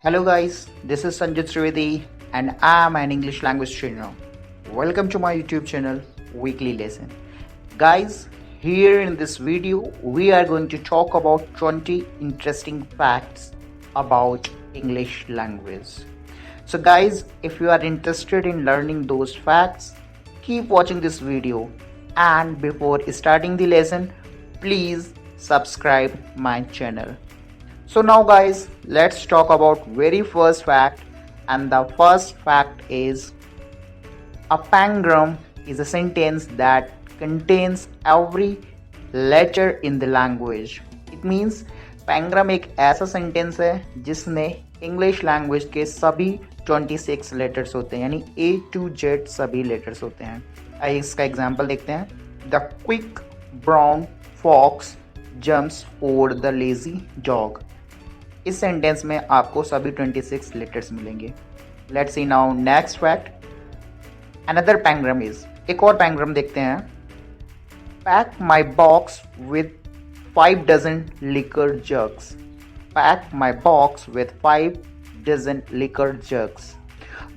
Hello guys, this is Sanjit Trivedi and I am an English language trainer. Welcome to my YouTube channel Weekly Lesson. Guys, here in this video we are going to talk about 20 interesting facts about English language. So guys, if you are interested in learning those facts, keep watching this video, and before starting the lesson, please subscribe my channel. So now guys, let's talk about very first fact, and the first fact is a pangram is a sentence that contains every letter in the language. It means pangram एक ऐसा sentence है जिसमें English language के सभी 26 letters होते हैं, यानी A to Z सभी लेटर्स होते हैं. आइए इसका एग्जांपल देखते हैं. The quick brown fox jumps over the lazy dog. इस सेंटेंस में आपको सभी 26 लेटर्स मिलेंगे. Let's see now next fact. Another pangram is, एक और पैंग्राम देखते हैं. Pack my box with 5 dozen liquor jugs. Pack my box with 5 dozen liquor jugs.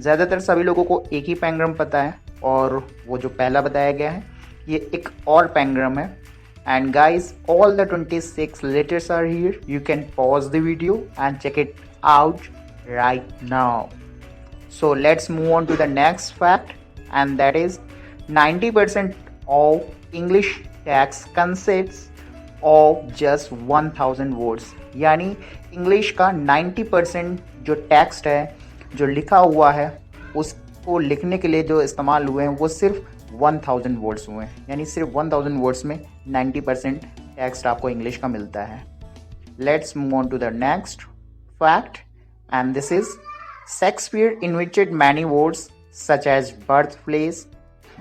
ज़्यादातर सभी लोगों को एक ही पैंग्राम पता है, और वो जो पहला बताया गया है ये एक और पैंग्राम है. And guys, all the 26 letters are here. You can pause the video and check it out right now. So let's move on to the next fact, and that is 90% of English text consists of just 1000 words. यानी English का 90% जो text है, जो लिखा हुआ है, उसको लिखने के लिए जो इस्तेमाल हुए हैं वो सिर्फ 1000 वर्ड्स हुए हैं. यानी सिर्फ 1000 वर्ड्स में 90% टेक्स्ट आपको इंग्लिश का मिलता है. Let's move on to the next fact, and this is Shakespeare invented many words such as birth place,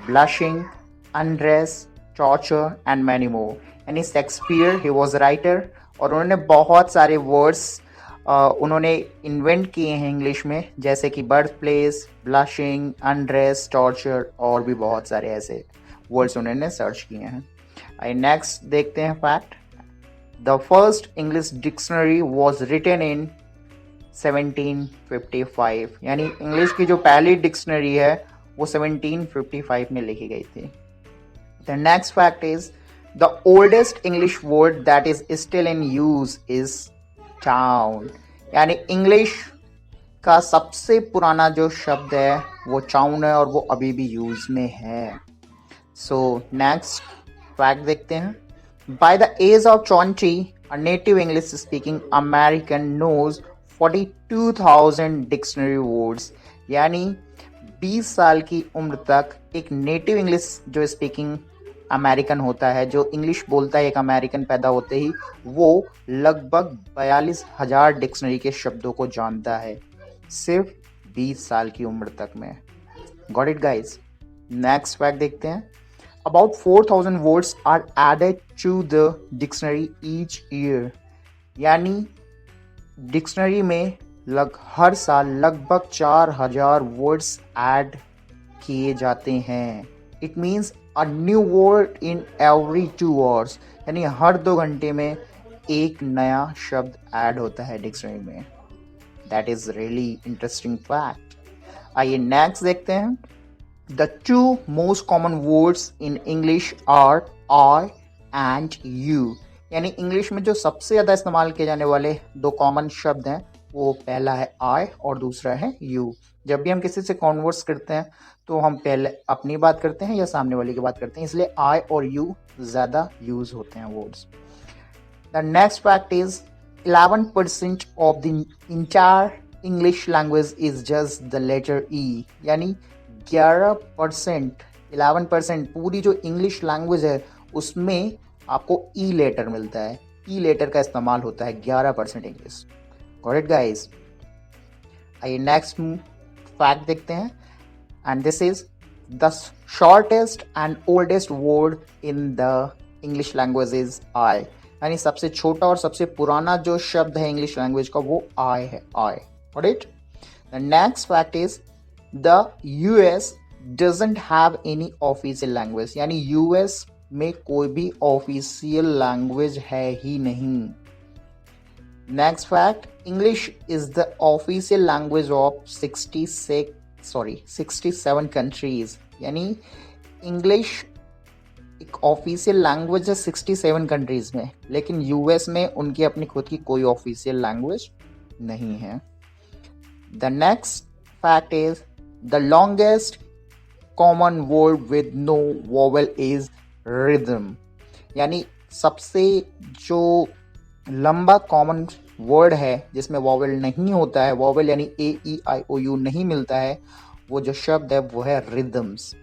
blushing, undress, torture and many more. यानी शेक्सपियर ही वॉज राइटर, और उन्होंने बहुत सारे वर्ड्स उन्होंने इन्वेंट किए हैं इंग्लिश में, जैसे कि birth place, blushing, undress, torture, और भी बहुत सारे ऐसे वर्ड्स उन्होंने सर्च किए हैं. आई नेक्स्ट देखते हैं fact. The first English dictionary was written in 1755. यानी इंग्लिश की जो पहली डिक्शनरी है वो 1755 में लिखी गई थी. The next fact is the oldest English word that is still in use is town. यानी इंग्लिश का सबसे पुराना जो शब्द है वो टाउन है, और वो अभी भी यूज में है. सो नेक्स्ट फैक्ट देखते हैं. By the age of 20, a native English speaking American knows 42,000 dictionary words. यानी 20 साल की उम्र तक एक नेटिव इंग्लिश जो स्पीकिंग अमेरिकन होता है, जो इंग्लिश बोलता है एक अमेरिकन पैदा होते ही, वो लगभग 42,000 डिक्शनरी के शब्दों को जानता है सिर्फ 20 साल की उम्र तक में. Got it guys. Next fact देखते हैं. About 4,000 words are added to the dictionary each year. यानी डिक्शनरी में हर साल लगभग 4,000 वर्ड्स ऐड किए जाते हैं. It means a new word in every 2 hours. यानी हर 2 घंटे में एक नया शब्द ऐड होता है डिक्शनरी में. That is really interesting fact. आइए नेक्स्ट देखते हैं. The 2 most common words in English are I and you. यानी इंग्लिश में जो सबसे ज़्यादा इस्तेमाल किए जाने वाले 2 कॉमन शब्द हैं, वो पहला है आई और दूसरा है यू. जब भी हम किसी से कॉन्वर्स करते हैं तो हम पहले अपनी बात करते हैं या सामने वाले की बात करते हैं, इसलिए आई और यू ज़्यादा यूज होते हैं words. The next fact is 11% of the entire English language is just the letter E. यानी 11% पूरी जो इंग्लिश लैंग्वेज है उसमें आपको ई लेटर मिलता है. ई लेटर का इस्तेमाल होता है 11% इंग्लिश. Got it guys. आइए नेक्स्ट फैक्ट देखते हैं, and this is the shortest and oldest word in the English language is I. यानी सबसे छोटा और सबसे पुराना जो शब्द है इंग्लिश लैंग्वेज का वो आई है. I. Got it. The next fact is the US doesn't have any official language. यानी यूएस में कोई भी ऑफिशियल लैंग्वेज है ही नहीं। Next fact, English is the official language of 67 countries. यानी इंग्लिश एक ऑफिशियल लैंग्वेज है 67 कंट्रीज में, लेकिन यूएस में उनकी अपनी खुद की कोई ऑफिशियल लैंग्वेज नहीं है। The next fact is the longest common word with no vowel is rhythm. यानी सबसे जो लंबा कॉमन वर्ड है जिसमें वोवेल नहीं होता है, वोवेल यानी AEIOU नहीं मिलता है, वो जो शब्द है वो है rhythms.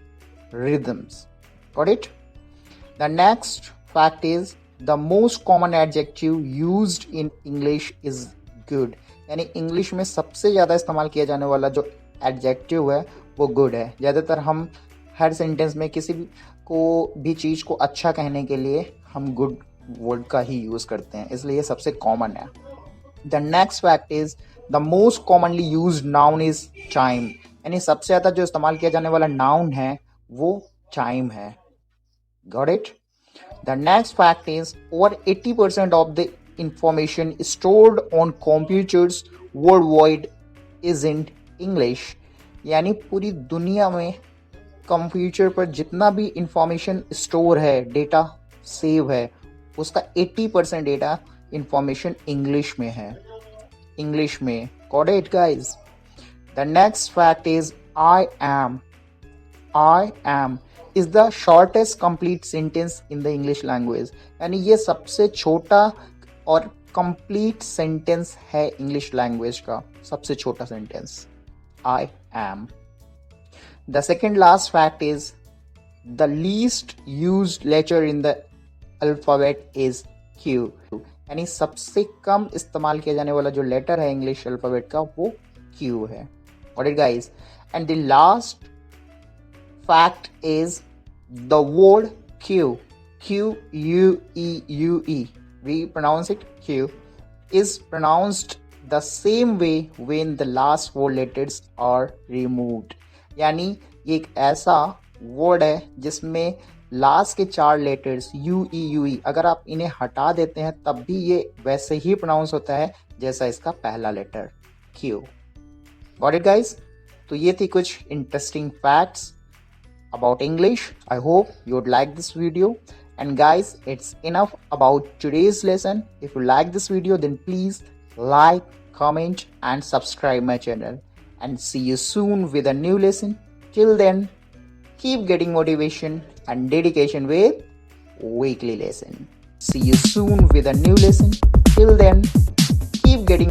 Got it? The next fact is the most common adjective used in English is good. यानी इंग्लिश में सबसे ज़्यादा इस्तेमाल किया जाने वाला जो एडजेक्टिव है वो गुड है। ज़्यादातर हम हर सेंटेंस में किसी भी चीज़ को अच्छा कहने के लिए हम गुड वर्ड का ही यूज़ करते हैं, इसलिए ये सबसे कॉमन है। The next fact is the most commonly used noun is chyme. यानी सबसे ज़्यादा जो इस्तेमाल किया जाने वाला नाउन है वो चाइम है। Got it? The next fact is over 80% of the information stored on computers world wide is in English. यानी पूरी दुनिया में कंप्यूटर पर जितना भी इंफॉर्मेशन स्टोर है, डेटा सेव है, उसका 80% डेटा इंफॉर्मेशन इंग्लिश में है। इंग्लिश में। Got it guys? The next fact is I am is the shortest complete sentence in the English language. यानी ये सबसे छोटा और कंप्लीट सेंटेंस है इंग्लिश लैंग्वेज का, सबसे छोटा sentence I am. The second last fact is the least used letter in the alphabet is Q. यानी सबसे कम इस्तेमाल किया जाने वाला जो लेटर है इंग्लिश अल्फाबेट का वो क्यू है। Got it guys? And the last fact is the word Q, Q-U-E-U-E, we pronounce it Q, is pronounced the same way when the last four letters are removed. यानी ये एक ऐसा word है जिसमें last के 4 letters U-E-U-E अगर आप इन्हें हटा देते हैं तब भी ये वैसे ही प्रोनाउंस होता है जैसा इसका पहला letter Q। Got it guys? तो ये थी कुछ interesting facts about English. I hope you would like this video. And guys, it's enough about today's lesson. If you like this video, then please like, comment and subscribe my channel. And see you soon with a new lesson. Till then, keep getting motivation and dedication with weekly lesson. See you soon with a new lesson. Till then, keep getting